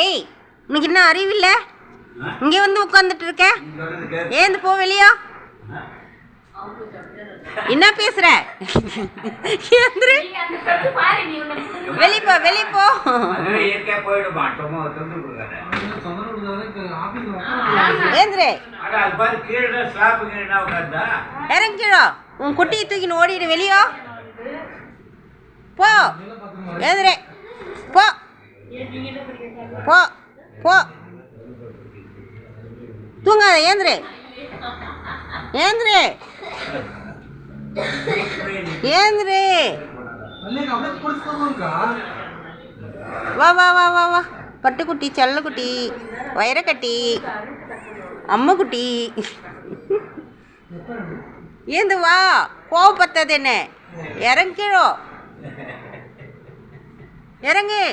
ஏய், உனக்கு என்ன அறிவில்ல? இங்கே வந்து உட்காந்துட்டு இருக்க. ஏந்து போ வெளியா. என்ன பேசுற? வெளிப்போ வெளிப்போ. ஏந்திரே இறங்கிடோ. உன் குட்டியை தூக்கின்னு ஓடிடு வெளியோ. போ ஏந்திரே போ போ போ. தூங்காத ஏந்திரே ஏந்திரே ஏந்திரே. வா வா வா வா வா. பட்டுக்குட்டி, செல்லக்குட்டி, வைரக்கட்டி, அம்முக்குட்டி. ஏந்து வா. கோவப்பத்தது என்ன? இறங்கிடோ. இறங்கு.